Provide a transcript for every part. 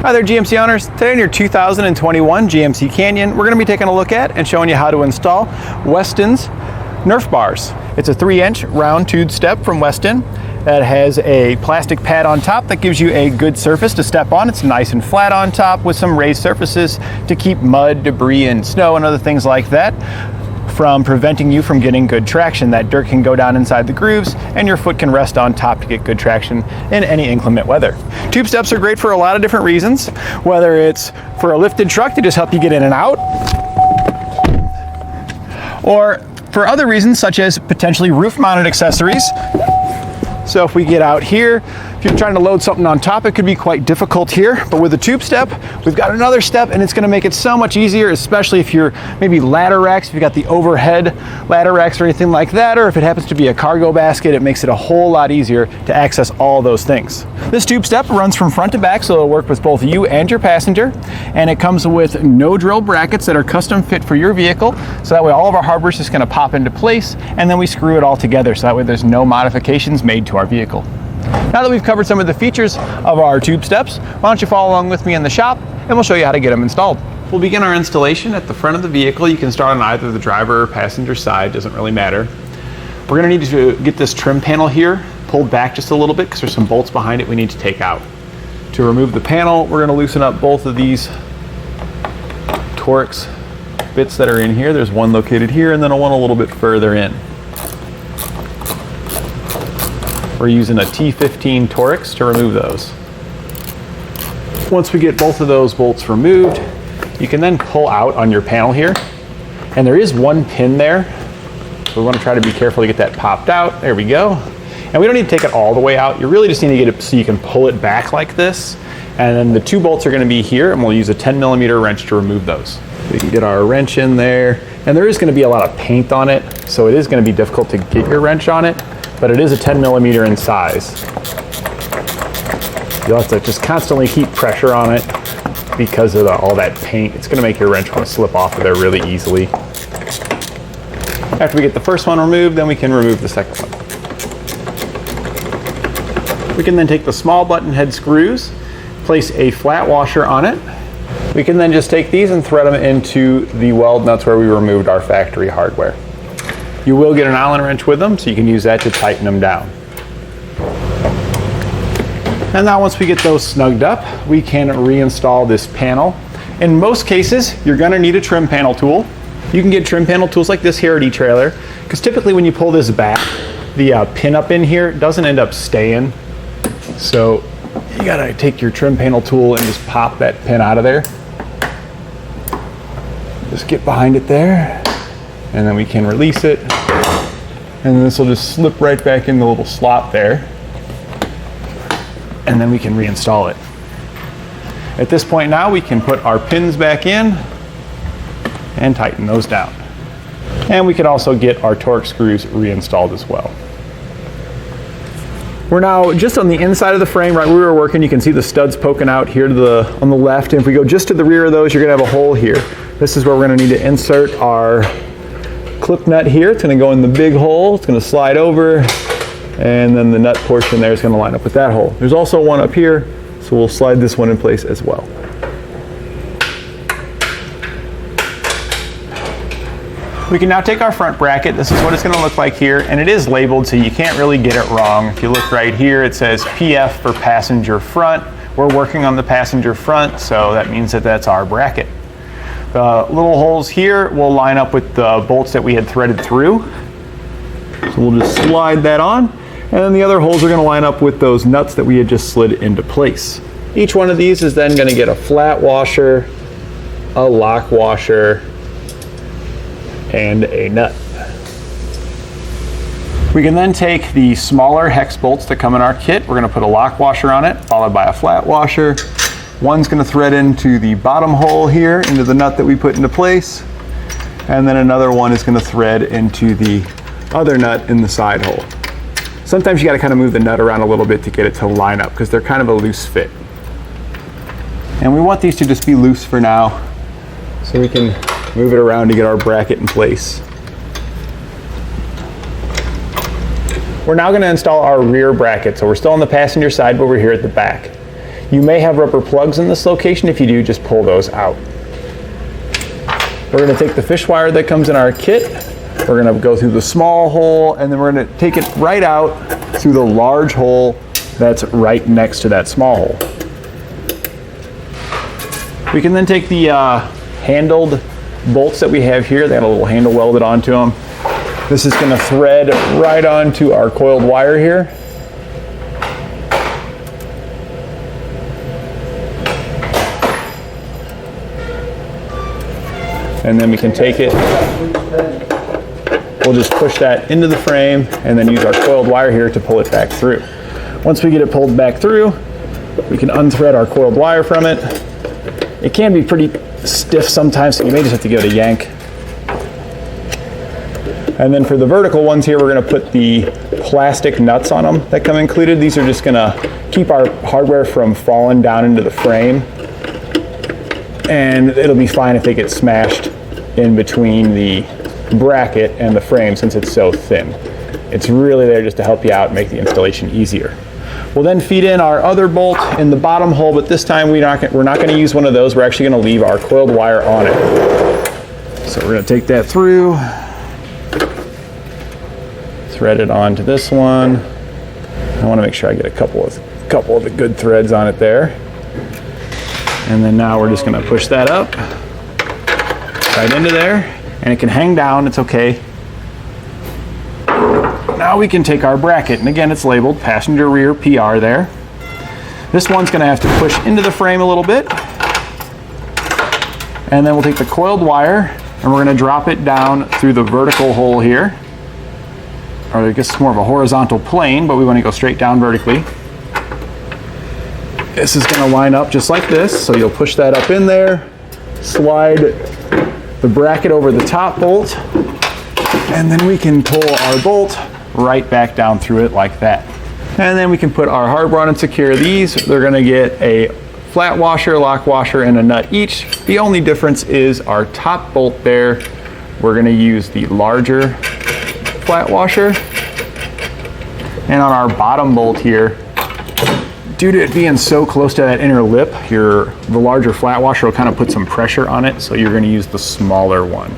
Hi there, GMC owners. Today in your 2021 GMC Canyon, we're going to be taking a look at and showing you how to install Westin's Nerf Bars. It's a 3-inch round tube step from Westin that has a plastic pad on top that gives you a good surface to step on. It's nice and flat on top with some raised surfaces to keep mud, debris, and snow and other things like that from preventing you from getting good traction. That dirt can go down inside the grooves and your foot can rest on top to get good traction in any inclement weather. Tube steps are great for a lot of different reasons, whether it's for a lifted truck to just help you get in and out, or for other reasons such as potentially roof mounted accessories. So if we get out here, if you're trying to load something on top, it could be quite difficult here, but with a tube step, we've got another step and it's gonna make it so much easier, especially if you're maybe ladder racks, if you got the overhead ladder racks or anything like that, or if it happens to be a cargo basket, it makes it a whole lot easier to access all those things. This tube step runs from front to back, so it'll work with both you and your passenger, and it comes with no drill brackets that are custom fit for your vehicle, so that way all of our hardware is just gonna pop into place, and then we screw it all together, so that way there's no modifications made to our vehicle. Now that we've covered some of the features of our tube steps, why don't you follow along with me in the shop and we'll show you how to get them installed. We'll begin our installation at the front of the vehicle. You can start on either the driver or passenger side, doesn't really matter. We're going to need to get this trim panel here pulled back just a little bit because there's some bolts behind it we need to take out. To remove the panel, we're going to loosen up both of these Torx bits that are in here. There's one located here and then one a little bit further in. We're using a T15 Torx to remove those. Once we get both of those bolts removed, you can then pull out on your panel here. And there is one pin there. So we want to try to be careful to get that popped out. There we go. And we don't need to take it all the way out. You really just need to get it so you can pull it back like this. And then the two bolts are going to be here, and we'll use a 10mm wrench to remove those. We can get our wrench in there. And there is going to be a lot of paint on it, so it is going to be difficult to get your wrench on it. But it is a 10mm in size. You'll have to just constantly keep pressure on it because of all that paint. It's gonna make your wrench want to slip off of there really easily. After we get the first one removed, then we can remove the second one. We can then take the small button head screws, place a flat washer on it. We can then just take these and thread them into the weld nuts where we removed our factory hardware. You will get an Allen wrench with them, so you can use that to tighten them down. And now once we get those snugged up, we can reinstall this panel. In most cases, you're gonna need a trim panel tool. You can get trim panel tools like this here at etrailer, because typically when you pull this back, the pin up in here doesn't end up staying. So you gotta take your trim panel tool and just pop that pin out of there. Just get behind it there. And then we can release it, and this will just slip right back in the little slot there, and then we can reinstall it. At this point now, we can put our pins back in and tighten those down. And we can also get our Torx screws reinstalled as well. We're now just on the inside of the frame, right where we were working. You can see the studs poking out here to on the left, and if we go just to the rear of those, you're gonna have a hole here. This is where we're gonna need to insert our clip nut here. It's going to go in the big hole, it's going to slide over, and then the nut portion there is going to line up with that hole. There's also one up here, so we'll slide this one in place as well. We can now take our front bracket. This is what it's going to look like here, and it is labeled so you can't really get it wrong. If you look right here, it says PF for passenger front. We're working on the passenger front, so that means that that's our bracket. The little holes here will line up with the bolts that we had threaded through. So we'll just slide that on. And then the other holes are going to line up with those nuts that we had just slid into place. Each one of these is then going to get a flat washer, a lock washer, and a nut. We can then take the smaller hex bolts that come in our kit. We're going to put a lock washer on it, followed by a flat washer. One's going to thread into the bottom hole here, into the nut that we put into place. And then another one is going to thread into the other nut in the side hole. Sometimes you got to kind of move the nut around a little bit to get it to line up because they're kind of a loose fit. And we want these to just be loose for now, so we can move it around to get our bracket in place. We're now going to install our rear bracket. So we're still on the passenger side, but we're here at the back. You may have rubber plugs in this location. If you do, just pull those out. We're going to take the fish wire that comes in our kit. We're going to go through the small hole, and then we're going to take it right out through the large hole that's right next to that small hole. We can then take the handled bolts that we have here. They got a little handle welded onto them. This is going to thread right onto our coiled wire here. And then we can take it, we'll just push that into the frame and then use our coiled wire here to pull it back through. Once we get it pulled back through, we can unthread our coiled wire from it. It can be pretty stiff sometimes, so you may just have to give it a yank. And then for the vertical ones here, we're going to put the plastic nuts on them that come included. These are just going to keep our hardware from falling down into the frame. And it'll be fine if they get smashed in between the bracket and the frame since it's so thin. It's really there just to help you out and make the installation easier. We'll then feed in our other bolt in the bottom hole, but this time we're not going to use one of those. We're actually going to leave our coiled wire on it. So we're going to take that through, thread it onto this one. I want to make sure I get a couple of the good threads on it there. And then now we're just going to push that up right into there, and it can hang down, it's okay. Now we can take our bracket, and again it's labeled passenger rear PR there. This one's going to have to push into the frame a little bit, and then we'll take the coiled wire and we're going to drop it down through the vertical hole here, or I guess it's more of a horizontal plane, but we want to go straight down vertically. This is going to line up just like this, so you'll push that up in there, slide the bracket over the top bolt, and then we can pull our bolt right back down through it like that. And then we can put our hardware on and secure these. They're going to get a flat washer, lock washer, and a nut each. The only difference is our top bolt there, we're going to use the larger flat washer. And on our bottom bolt here, due to it being so close to that inner lip, the larger flat washer will kind of put some pressure on it, so you're going to use the smaller one.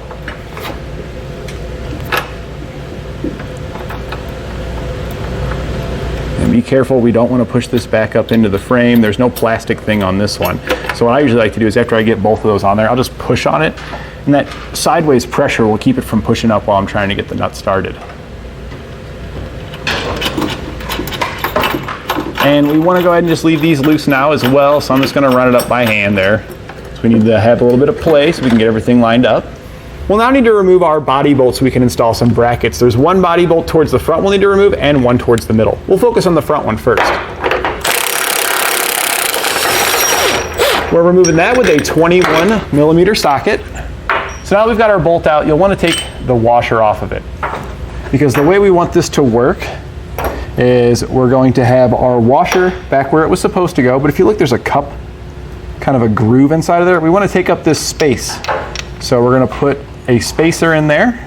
And be careful, we don't want to push this back up into the frame. There's no plastic thing on this one. So what I usually like to do is after I get both of those on there, I'll just push on it, and that sideways pressure will keep it from pushing up while I'm trying to get the nut started. And we want to go ahead and just leave these loose now as well, so I'm just going to run it up by hand there. So we need to have a little bit of play so we can get everything lined up. We'll now need to remove our body bolt so we can install some brackets. There's one body bolt towards the front we'll need to remove and one towards the middle. We'll focus on the front one first. We're removing that with a 21mm socket. So now we've got our bolt out, you'll want to take the washer off of it. Because the way we want this to work is we're going to have our washer back where it was supposed to go, but if you look, there's a cup, kind of a groove inside of there. We want to take up this space. So we're going to put a spacer in there,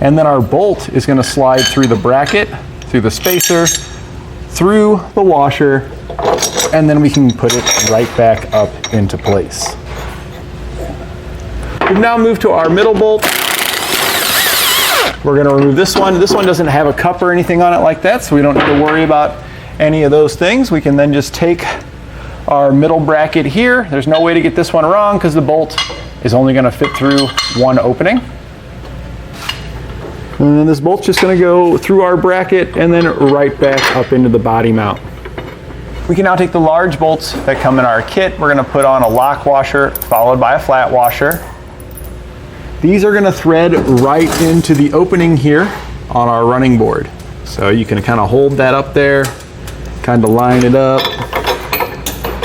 and then our bolt is going to slide through the bracket, through the spacer, through the washer, and then we can put it right back up into place. We've now moved to our middle bolt. We're going to remove this one. This one doesn't have a cup or anything on it like that, so we don't need to worry about any of those things. We can then just take our middle bracket here. There's no way to get this one wrong because the bolt is only going to fit through one opening. And then this bolt's just going to go through our bracket and then right back up into the body mount. We can now take the large bolts that come in our kit. We're going to put on a lock washer followed by a flat washer. These are going to thread right into the opening here on our running board. So you can kind of hold that up there, kind of line it up,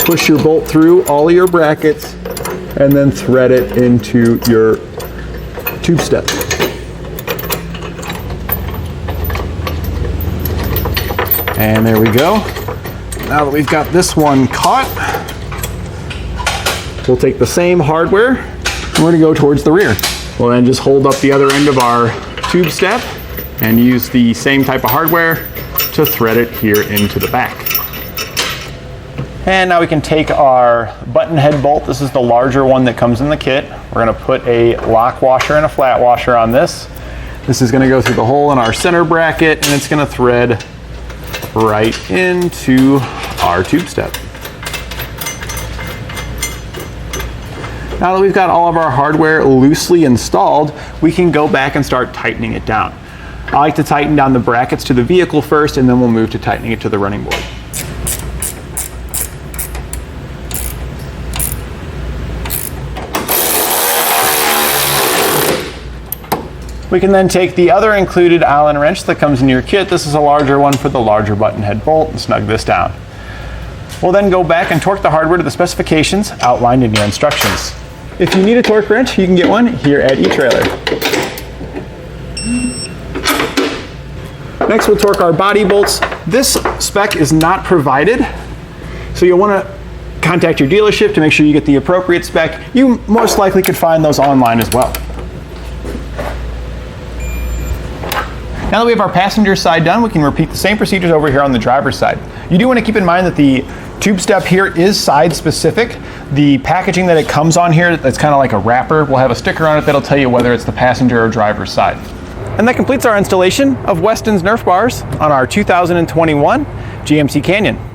push your bolt through all of your brackets, and then thread it into your tube step. And there we go. Now that we've got this one caught, we'll take the same hardware and we're going to go towards the rear. We'll then just hold up the other end of our tube step and use the same type of hardware to thread it here into the back. And now we can take our button head bolt. This is the larger one that comes in the kit. We're gonna put a lock washer and a flat washer on this. This is gonna go through the hole in our center bracket, and it's gonna thread right into our tube step. Now that we've got all of our hardware loosely installed, we can go back and start tightening it down. I like to tighten down the brackets to the vehicle first, and then we'll move to tightening it to the running board. We can then take the other included Allen wrench that comes in your kit. This is a larger one for the larger button head bolt, and snug this down. We'll then go back and torque the hardware to the specifications outlined in your instructions. If you need a torque wrench, you can get one here at etrailer. Next, we'll torque our body bolts. This spec is not provided, so you'll want to contact your dealership to make sure you get the appropriate spec. You most likely could find those online as well. Now that we have our passenger side done, we can repeat the same procedures over here on the driver's side. You do want to keep in mind that the tube step here is side specific. The packaging that it comes on here, that's kind of like a wrapper, will have a sticker on it that'll tell you whether it's the passenger or driver's side. And that completes our installation of Westin's Nerf Bars on our 2021 GMC Canyon.